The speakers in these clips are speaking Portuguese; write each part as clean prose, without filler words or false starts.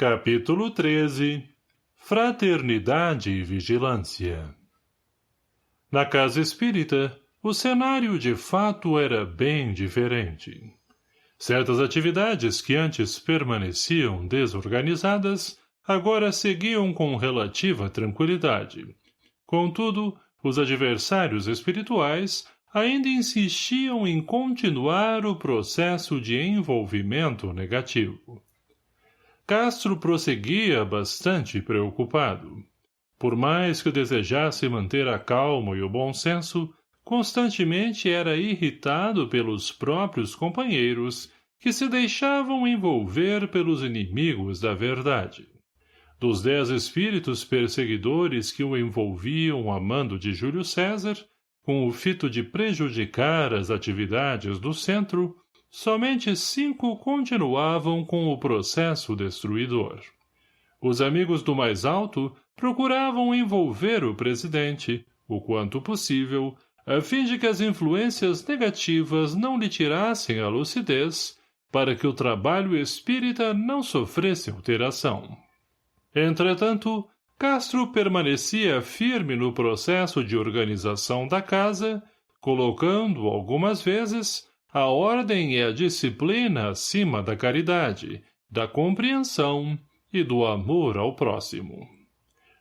Capítulo 13. Fraternidade e Vigilância. Na casa espírita, o cenário de fato era bem diferente. Certas atividades que antes permaneciam desorganizadas, agora seguiam com relativa tranquilidade. Contudo, os adversários espirituais ainda insistiam em continuar o processo de envolvimento negativo. Castro prosseguia bastante preocupado. Por mais que desejasse manter a calma e o bom senso, constantemente era irritado pelos próprios companheiros que se deixavam envolver pelos inimigos da verdade. Dos 10 espíritos perseguidores que o envolviam a mando de Júlio César, com o fito de prejudicar as atividades do centro, somente 5 continuavam com o processo destruidor. Os amigos do mais alto procuravam envolver o presidente, o quanto possível, a fim de que as influências negativas não lhe tirassem a lucidez, para que o trabalho espírita não sofresse alteração. Entretanto, Castro permanecia firme no processo de organização da casa, colocando, algumas vezes, a ordem e a disciplina acima da caridade, da compreensão e do amor ao próximo.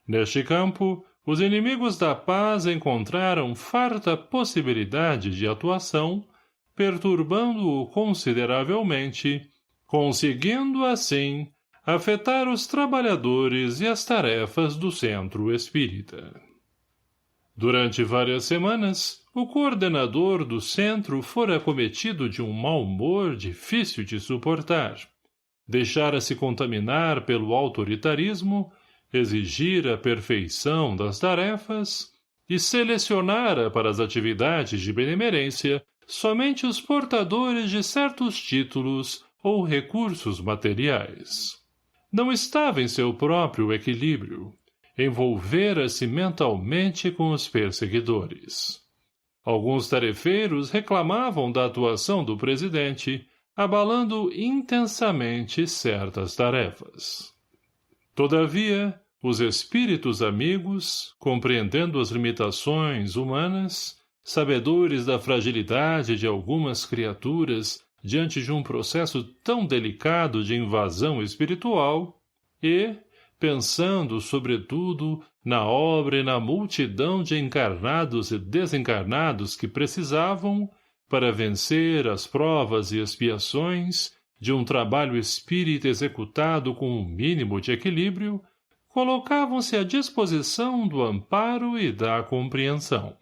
Neste campo, os inimigos da paz encontraram farta possibilidade de atuação, perturbando-o consideravelmente, conseguindo, assim, afetar os trabalhadores e as tarefas do centro espírita. Durante várias semanas, o coordenador do centro fora acometido de um mau humor difícil de suportar. Deixara-se contaminar pelo autoritarismo, exigir a perfeição das tarefas e selecionara para as atividades de benemerência somente os portadores de certos títulos ou recursos materiais. Não estava em seu próprio equilíbrio. Envolvera-se mentalmente com os perseguidores. Alguns tarefeiros reclamavam da atuação do presidente, abalando intensamente certas tarefas. Todavia, os espíritos amigos, compreendendo as limitações humanas, sabedores da fragilidade de algumas criaturas diante de um processo tão delicado de invasão espiritual, e, pensando, sobretudo, na obra e na multidão de encarnados e desencarnados que precisavam, para vencer as provas e expiações de um trabalho espírita executado com um mínimo de equilíbrio, colocavam-se à disposição do amparo e da compreensão.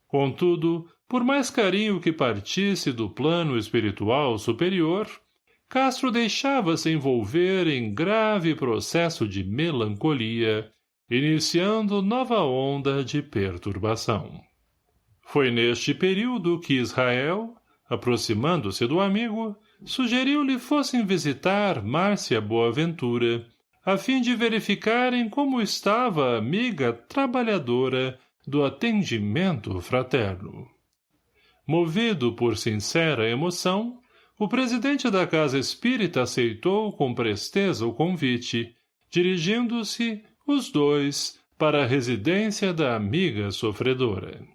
Contudo, por mais carinho que partisse do plano espiritual superior, Castro deixava-se envolver em grave processo de melancolia, iniciando nova onda de perturbação. Foi neste período que Israel, aproximando-se do amigo, sugeriu-lhe fossem visitar Márcia Boaventura, a fim de verificarem como estava a amiga trabalhadora do atendimento fraterno. Movido por sincera emoção, o presidente da casa espírita aceitou com presteza o convite, dirigindo-se, os dois, para a residência da amiga sofredora.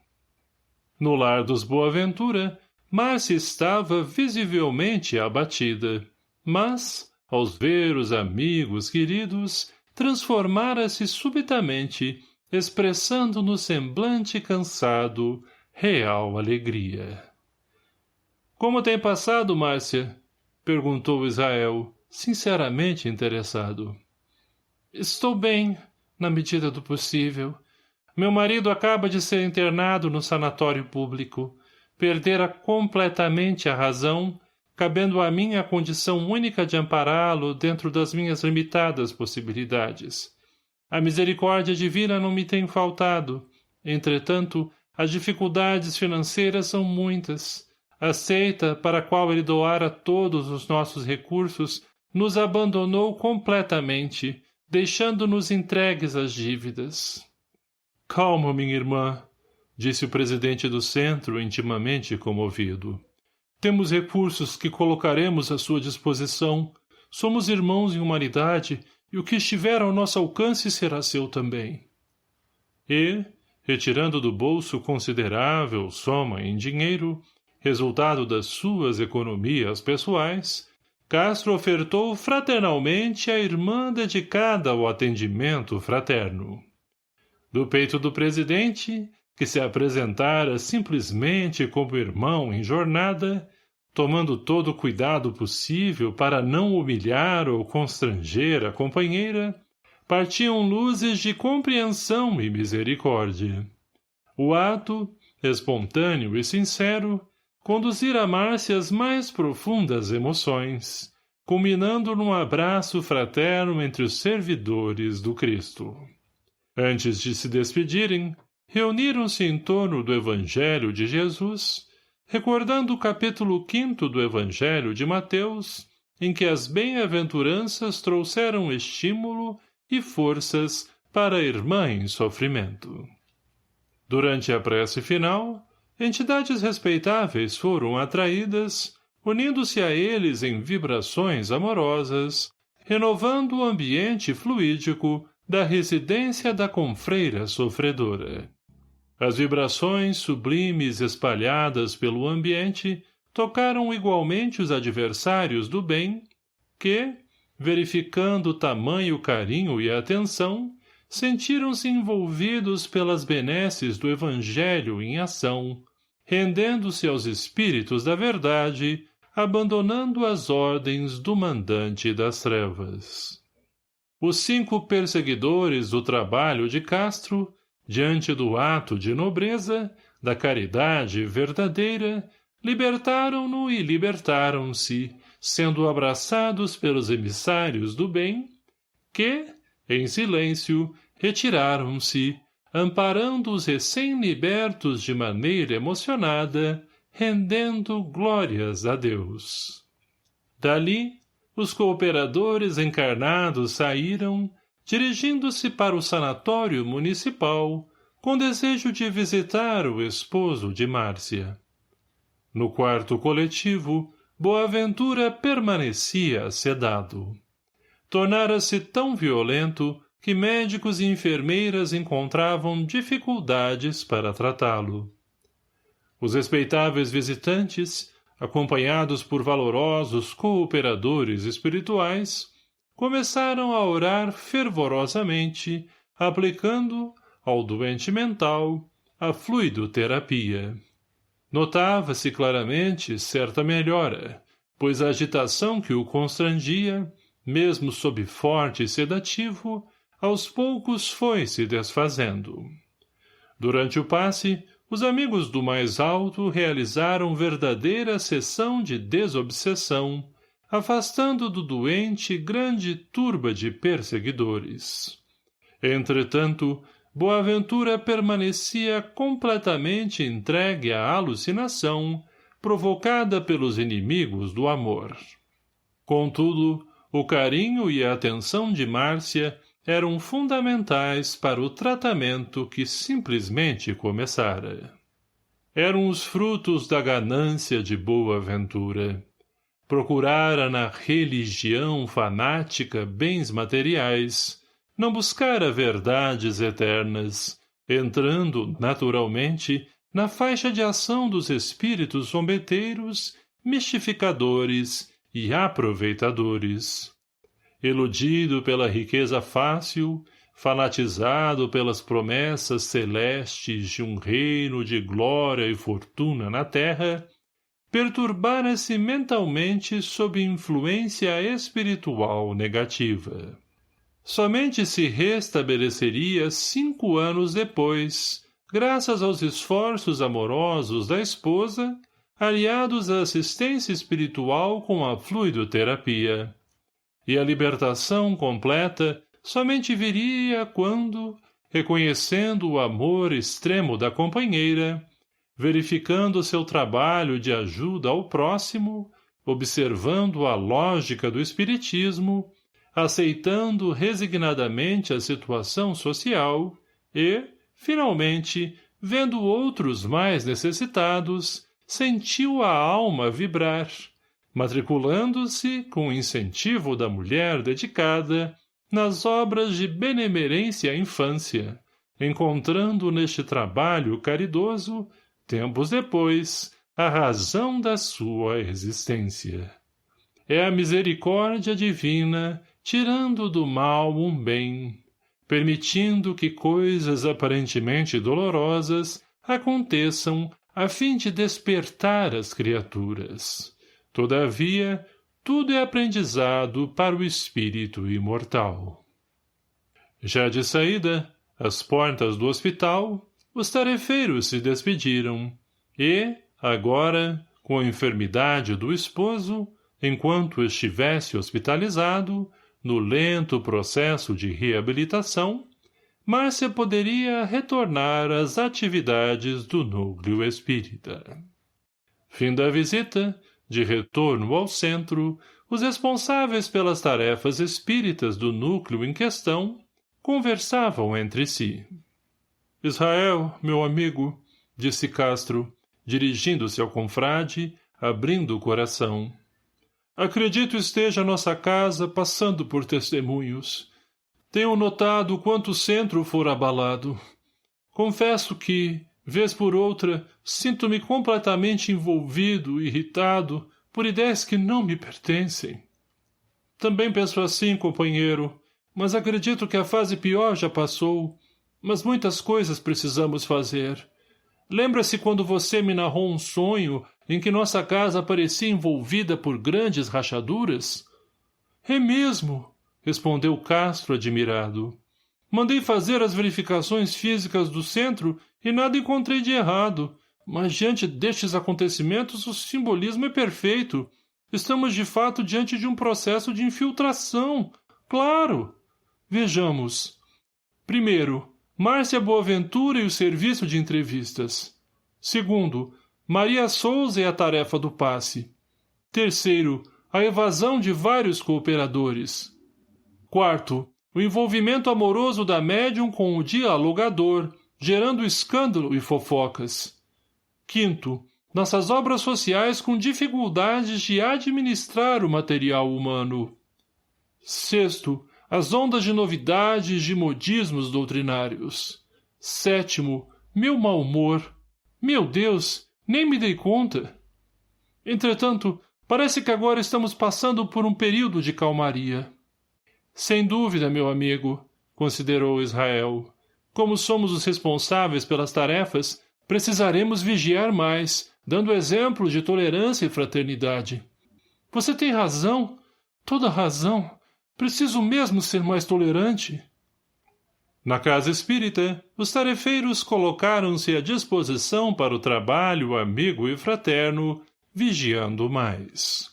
No lar dos Boaventura, Márcia estava visivelmente abatida, mas, aos ver os amigos queridos, transformara-se subitamente, expressando no semblante cansado real alegria. — Como tem passado, Márcia? — perguntou Israel, sinceramente interessado. — Estou bem, na medida do possível. Meu marido acaba de ser internado no sanatório público. Perdera completamente a razão, cabendo a mim a condição única de ampará-lo dentro das minhas limitadas possibilidades. A misericórdia divina não me tem faltado. Entretanto, as dificuldades financeiras são muitas. A seita, para a qual ele doara todos os nossos recursos, nos abandonou completamente, deixando-nos entregues às dívidas. — Calma, minha irmã, disse o presidente do centro, intimamente comovido. Temos recursos que colocaremos à sua disposição. Somos irmãos em humanidade, e o que estiver ao nosso alcance será seu também. E, retirando do bolso considerável soma em dinheiro, resultado das suas economias pessoais, Castro ofertou fraternalmente à irmã dedicada ao atendimento fraterno. Do peito do presidente, que se apresentara simplesmente como irmão em jornada, tomando todo o cuidado possível para não humilhar ou constranger a companheira, partiam luzes de compreensão e misericórdia. O ato, espontâneo e sincero, conduzira Márcia às mais profundas emoções, culminando num abraço fraterno entre os servidores do Cristo. Antes de se despedirem, reuniram-se em torno do Evangelho de Jesus, recordando o capítulo 5º do Evangelho de Mateus, em que as bem-aventuranças trouxeram estímulo e forças para a irmã em sofrimento. Durante a prece final, entidades respeitáveis foram atraídas, unindo-se a eles em vibrações amorosas, renovando o ambiente fluídico da residência da confreira sofredora. As vibrações sublimes espalhadas pelo ambiente tocaram igualmente os adversários do bem, que, verificando tamanho carinho e atenção, sentiram-se envolvidos pelas benesses do Evangelho em ação, rendendo-se aos espíritos da verdade, abandonando as ordens do mandante das trevas. Os 5 perseguidores do trabalho de Castro, diante do ato de nobreza, da caridade verdadeira, libertaram-no e libertaram-se, sendo abraçados pelos emissários do bem, que, em silêncio, retiraram-se, amparando os recém-libertos de maneira emocionada, rendendo glórias a Deus. Dali, os cooperadores encarnados saíram, dirigindo-se para o sanatório municipal, com desejo de visitar o esposo de Márcia. No quarto coletivo, Boaventura permanecia sedado. Tornara-se tão violento que médicos e enfermeiras encontravam dificuldades para tratá-lo. Os respeitáveis visitantes, acompanhados por valorosos cooperadores espirituais, começaram a orar fervorosamente, aplicando, ao doente mental, a fluidoterapia. Notava-se claramente certa melhora, pois a agitação que o constrangia, mesmo sob forte sedativo, aos poucos foi se desfazendo. Durante o passe, os amigos do mais alto realizaram verdadeira sessão de desobsessão, afastando do doente grande turba de perseguidores. Entretanto, Boaventura permanecia completamente entregue à alucinação, provocada pelos inimigos do amor. Contudo, o carinho e a atenção de Márcia eram fundamentais para o tratamento que simplesmente começara. Eram os frutos da ganância de Boaventura. Procurara na religião fanática bens materiais, não buscara verdades eternas, entrando, naturalmente, na faixa de ação dos espíritos zombeteiros, mistificadores e aproveitadores. Iludido pela riqueza fácil, fanatizado pelas promessas celestes de um reino de glória e fortuna na terra, perturbara-se mentalmente sob influência espiritual negativa. Somente se restabeleceria 5 anos depois, graças aos esforços amorosos da esposa, aliados à assistência espiritual com a fluidoterapia. E a libertação completa somente viria quando, reconhecendo o amor extremo da companheira, verificando seu trabalho de ajuda ao próximo, observando a lógica do espiritismo, aceitando resignadamente a situação social e, finalmente, vendo outros mais necessitados, sentiu a alma vibrar, matriculando-se, com o incentivo da mulher dedicada, nas obras de benemerência à infância, encontrando neste trabalho caridoso, tempos depois, a razão da sua existência. É a misericórdia divina tirando do mal um bem, permitindo que coisas aparentemente dolorosas aconteçam a fim de despertar as criaturas. Todavia, tudo é aprendizado para o espírito imortal. Já de saída, às portas do hospital, os tarefeiros se despediram e, agora, com a enfermidade do esposo, enquanto estivesse hospitalizado, no lento processo de reabilitação, Márcia poderia retornar às atividades do núcleo espírita. Fim da visita, de retorno ao centro, os responsáveis pelas tarefas espíritas do núcleo em questão conversavam entre si. — Israel, meu amigo, disse Castro, dirigindo-se ao confrade, abrindo o coração. Acredito esteja nossa casa passando por testemunhos. Tenho notado quanto o centro for abalado. Confesso que, vez por outra, sinto-me completamente envolvido e irritado por ideias que não me pertencem. Também penso assim, companheiro, mas acredito que a fase pior já passou, mas muitas coisas precisamos fazer. Lembra-se quando você me narrou um sonho em que nossa casa parecia envolvida por grandes rachaduras? É mesmo, respondeu Castro admirado. Mandei fazer as verificações físicas do centro e nada encontrei de errado, mas diante destes acontecimentos o simbolismo é perfeito. Estamos de fato diante de um processo de infiltração. Claro! Vejamos. Primeiro, Márcia Boaventura e o serviço de entrevistas. Segundo, Maria Souza e a tarefa do passe. Terceiro, a evasão de vários cooperadores. Quarto, o envolvimento amoroso da médium com o dialogador, gerando escândalo e fofocas. Quinto, nossas obras sociais com dificuldades de administrar o material humano. Sexto, as ondas de novidades e de modismos doutrinários. Sétimo, meu mau humor. Meu Deus, nem me dei conta. Entretanto, parece que agora estamos passando por um período de calmaria. Sem dúvida, meu amigo, considerou Israel. Como somos os responsáveis pelas tarefas, precisaremos vigiar mais, dando exemplo de tolerância e fraternidade. Você tem razão, toda razão. Preciso mesmo ser mais tolerante. Na casa espírita, os tarefeiros colocaram-se à disposição para o trabalho amigo e fraterno, vigiando mais.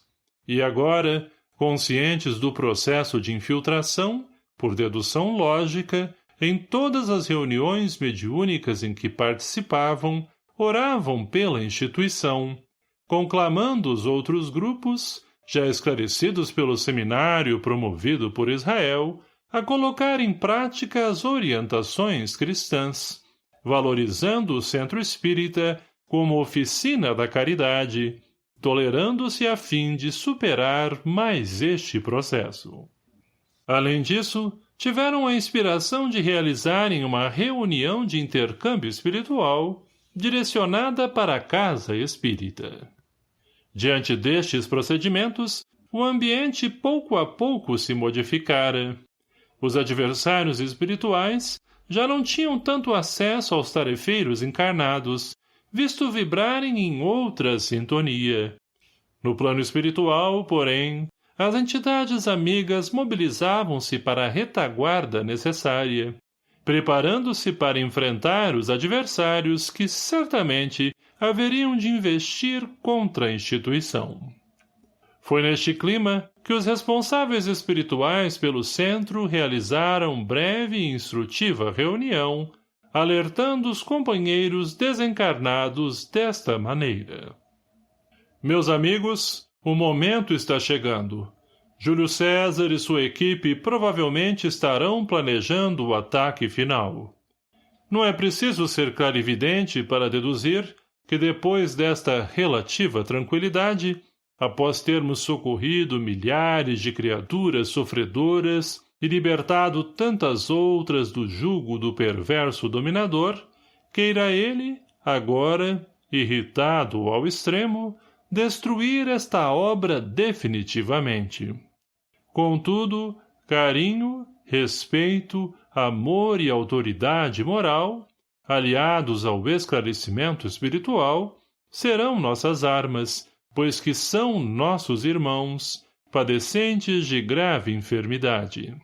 E agora, conscientes do processo de infiltração, por dedução lógica, em todas as reuniões mediúnicas em que participavam, oravam pela instituição, conclamando os outros grupos, já esclarecidos pelo seminário promovido por Israel, a colocar em prática as orientações cristãs, valorizando o centro espírita como oficina da caridade, tolerando-se a fim de superar mais este processo. Além disso, tiveram a inspiração de realizarem uma reunião de intercâmbio espiritual direcionada para a casa espírita. Diante destes procedimentos, o ambiente pouco a pouco se modificara. Os adversários espirituais já não tinham tanto acesso aos tarefeiros encarnados, visto vibrarem em outra sintonia. No plano espiritual, porém, as entidades amigas mobilizavam-se para a retaguarda necessária, preparando-se para enfrentar os adversários que, certamente, haveriam de investir contra a instituição. Foi neste clima que os responsáveis espirituais pelo centro realizaram breve e instrutiva reunião, alertando os companheiros desencarnados desta maneira. Meus amigos, o momento está chegando. Júlio César e sua equipe provavelmente estarão planejando o ataque final. Não é preciso ser clarividente para deduzir que depois desta relativa tranquilidade, após termos socorrido milhares de criaturas sofredoras e libertado tantas outras do jugo do perverso dominador, queira ele, agora, irritado ao extremo, destruir esta obra definitivamente. Contudo, carinho, respeito, amor e autoridade moral, aliados ao esclarecimento espiritual, serão nossas armas, pois que são nossos irmãos, padecentes de grave enfermidade.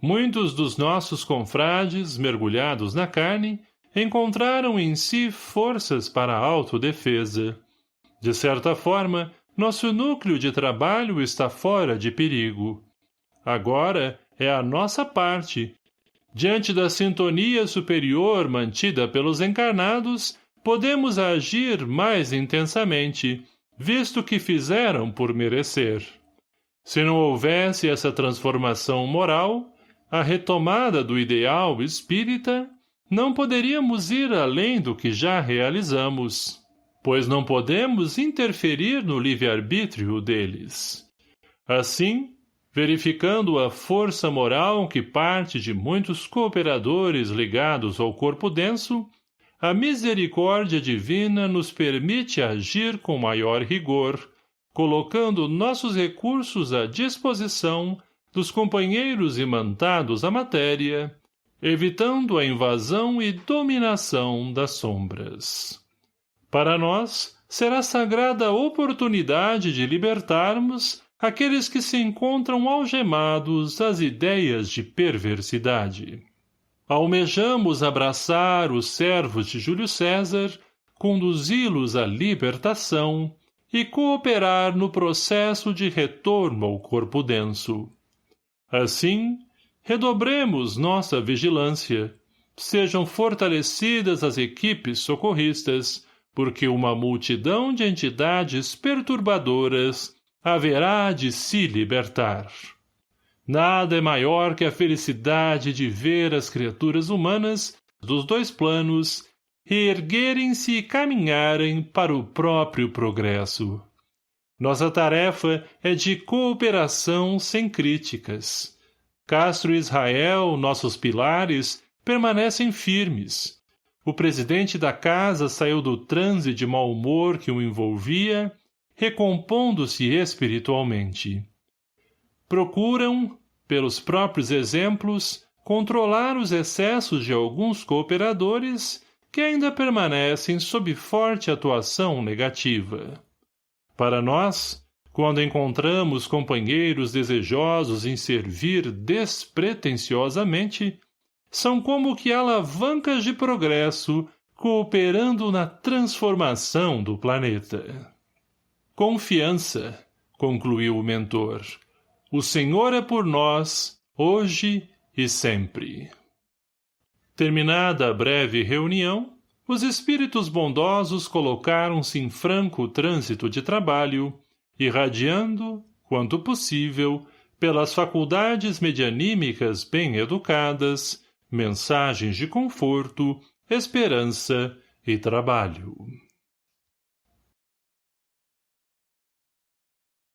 Muitos dos nossos confrades, mergulhados na carne, encontraram em si forças para a autodefesa. De certa forma, nosso núcleo de trabalho está fora de perigo. Agora é a nossa parte. Diante da sintonia superior mantida pelos encarnados, podemos agir mais intensamente, visto que fizeram por merecer. Se não houvesse essa transformação moral, a retomada do ideal espírita, não poderíamos ir além do que já realizamos, pois não podemos interferir no livre-arbítrio deles. Assim, verificando a força moral que parte de muitos cooperadores ligados ao corpo denso, a misericórdia divina nos permite agir com maior rigor, colocando nossos recursos à disposição dos companheiros imantados à matéria, evitando a invasão e dominação das sombras. Para nós, será sagrada a oportunidade de libertarmos aqueles que se encontram algemados às ideias de perversidade. Almejamos abraçar os servos de Júlio César, conduzi-los à libertação e cooperar no processo de retorno ao corpo denso. Assim, redobremos nossa vigilância, sejam fortalecidas as equipes socorristas, porque uma multidão de entidades perturbadoras haverá de se libertar. Nada é maior que a felicidade de ver as criaturas humanas dos dois planos reerguerem-se e caminharem para o próprio progresso. Nossa tarefa é de cooperação sem críticas. Castro e Israel, nossos pilares, permanecem firmes. O presidente da casa saiu do transe de mau humor que o envolvia, recompondo-se espiritualmente. Procuram, pelos próprios exemplos, controlar os excessos de alguns cooperadores que ainda permanecem sob forte atuação negativa. Para nós, quando encontramos companheiros desejosos em servir despretensiosamente, são como que alavancas de progresso cooperando na transformação do planeta. Confiança, concluiu o mentor. O Senhor é por nós, hoje e sempre. Terminada a breve reunião, os espíritos bondosos colocaram-se em franco trânsito de trabalho, irradiando, quanto possível, pelas faculdades medianímicas bem educadas, mensagens de conforto, esperança e trabalho.